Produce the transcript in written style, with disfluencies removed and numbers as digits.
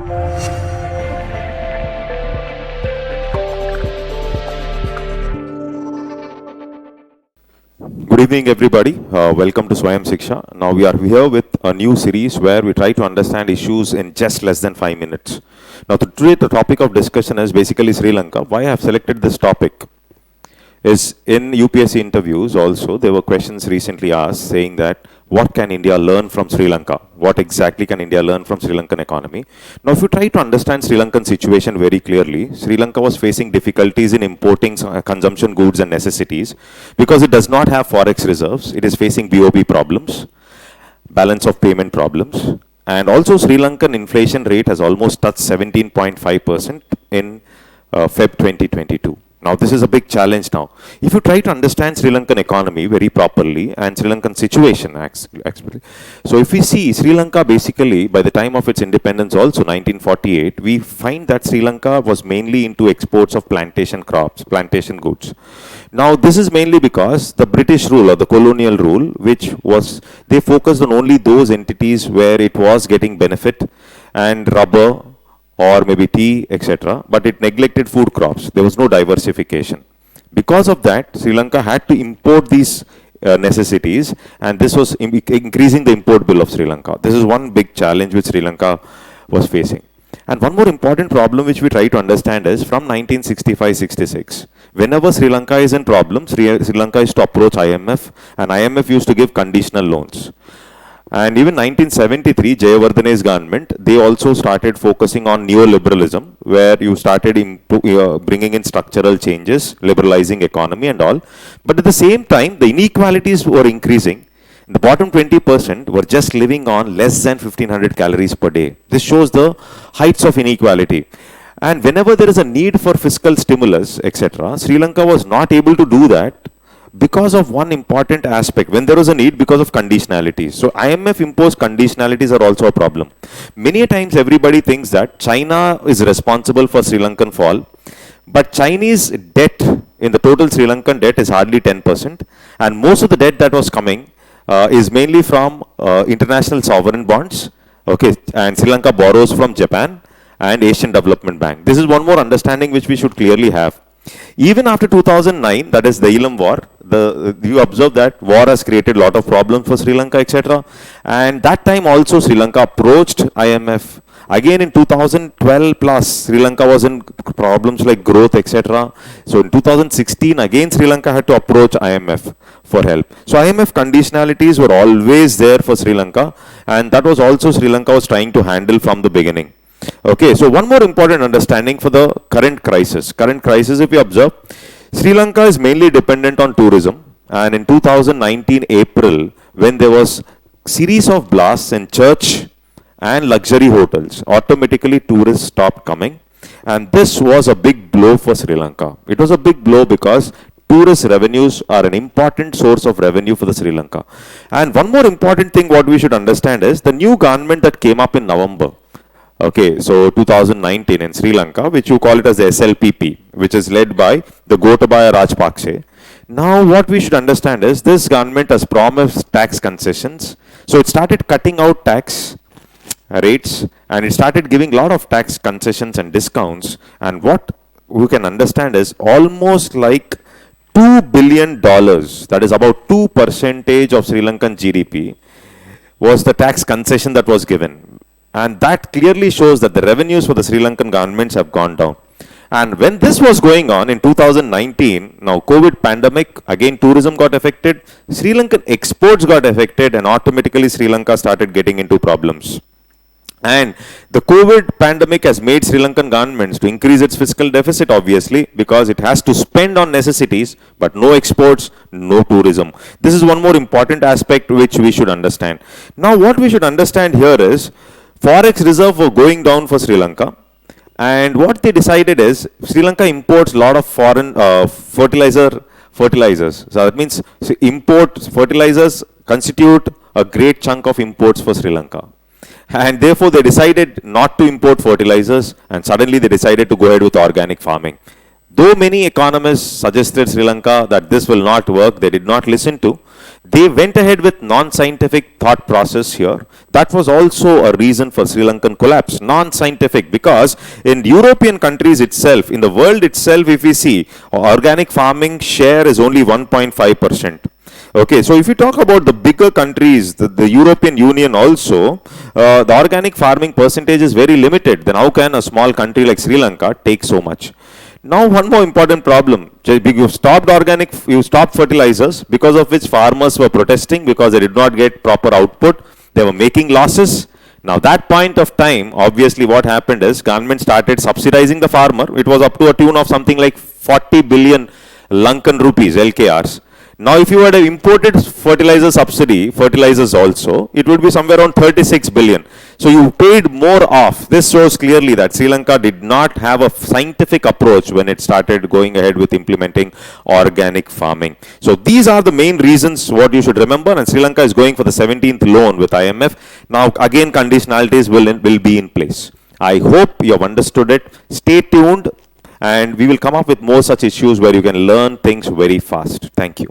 Good evening, everybody. Welcome to Swayam Shikshaa. Now we are here with a new series where we try to understand issues in just less than 5 minutes. Now, today the topic of discussion is basically Sri Lanka. Why I have selected this topic is in UPSC interviews also there were questions recently asked saying that what can India learn from Sri Lanka? What exactly can India learn from Sri Lankan economy? Now, if you try to understand Sri Lankan situation very clearly, Sri Lanka was facing difficulties in importing consumption goods and necessities because it does not have forex reserves. It is facing BOP problems, balance of payment problems, and also Sri Lankan inflation rate has almost touched 17.5% in Feb 2022. Now, this is a big challenge now. If you try to understand Sri Lankan economy very properly and Sri Lankan situation, actually. So, if we see Sri Lanka basically by the time of its independence also 1948, we find that Sri Lanka was mainly into exports of plantation crops, plantation goods. Now, this is mainly because the British rule or the colonial rule, which was, they focused on only those entities where it was getting benefit and rubber, or maybe tea, etc. But it neglected food crops. There was no diversification. Because of that, Sri Lanka had to import these necessities, and this was increasing the import bill of Sri Lanka. This is one big challenge which Sri Lanka was facing. And one more important problem which we try to understand is from 1965-66, whenever Sri Lanka is in problems, Sri Lanka used to approach IMF, and IMF used to give conditional loans. And even 1973, Jayawardhane's government, they also started focusing on neoliberalism, where you started bringing in structural changes, liberalizing economy and all. But at the same time, the inequalities were increasing. The bottom 20% were just living on less than 1500 calories per day. This shows the heights of inequality. And whenever there is a need for fiscal stimulus, etc., Sri Lanka was not able to do that because of one important aspect, when there was a need because of conditionalities. So IMF imposed conditionalities are also a problem. Many times everybody thinks that China is responsible for Sri Lankan fall, but Chinese debt in the total Sri Lankan debt is hardly 10%, and most of the debt that was coming is mainly from international sovereign bonds, okay, and Sri Lanka borrows from Japan and Asian Development Bank. This is one more understanding which we should clearly have. Even after 2009, that is the Elam war, you observe that war has created a lot of problems for Sri Lanka, etc. And that time also Sri Lanka approached IMF. Again in 2012 plus, Sri Lanka was in problems like growth, etc. So in 2016, again Sri Lanka had to approach IMF for help. So IMF conditionalities were always there for Sri Lanka, and that was also Sri Lanka was trying to handle from the beginning. Okay, so one more important understanding for the current crisis. Current crisis, if you observe, Sri Lanka is mainly dependent on tourism. And in 2019 April, when there was series of blasts in church and luxury hotels, automatically tourists stopped coming. And this was a big blow for Sri Lanka. It was a big blow because tourist revenues are an important source of revenue for the Sri Lanka. And one more important thing what we should understand is the new government that came up in November. Okay, so 2019 in Sri Lanka, which you call it as the SLPP, which is led by the Gotabaya Rajapakse. Now, what we should understand is this government has promised tax concessions. So, it started cutting out tax rates and it started giving a lot of tax concessions and discounts. And what we can understand is almost like $2 billion, that is about 2% of Sri Lankan GDP, was the tax concession that was given. And that clearly shows that the revenues for the Sri Lankan governments have gone down. And when this was going on in 2019, now COVID pandemic, again tourism got affected, Sri Lankan exports got affected, and automatically Sri Lanka started getting into problems. And the COVID pandemic has made Sri Lankan governments to increase its fiscal deficit, obviously, because it has to spend on necessities, but no exports, no tourism. This is one more important aspect which we should understand. Now, what we should understand here is, Forex reserve were going down for Sri Lanka, and what they decided is Sri Lanka imports a lot of foreign fertilizers. So that means fertilizers constitute a great chunk of imports for Sri Lanka. And therefore they decided not to import fertilizers, and suddenly they decided to go ahead with organic farming. Though many economists suggested Sri Lanka that this will not work, they did not listen to. They went ahead with non-scientific thought process here. That was also a reason for Sri Lankan collapse. Non-scientific, because in European countries itself, in the world itself, if we see, organic farming share is only 1.5%. Okay, so if you talk about the bigger countries, the European Union also, the organic farming percentage is very limited. Then how can a small country like Sri Lanka take so much? Now, one more important problem. You stopped fertilizers, because of which farmers were protesting because they did not get proper output. They were making losses. Now, that point of time, obviously what happened is government started subsidizing the farmer. It was up to a tune of something like 40 billion Lankan rupees, LKRs. Now, if you had imported fertilizers also, it would be somewhere around 36 billion. So you paid more off. This shows clearly that Sri Lanka did not have a scientific approach when it started going ahead with implementing organic farming. So these are the main reasons what you should remember, and Sri Lanka is going for the 17th loan with IMF. Now again, conditionalities will be in place. I hope you have understood it. Stay tuned, and we will come up with more such issues where you can learn things very fast. Thank you.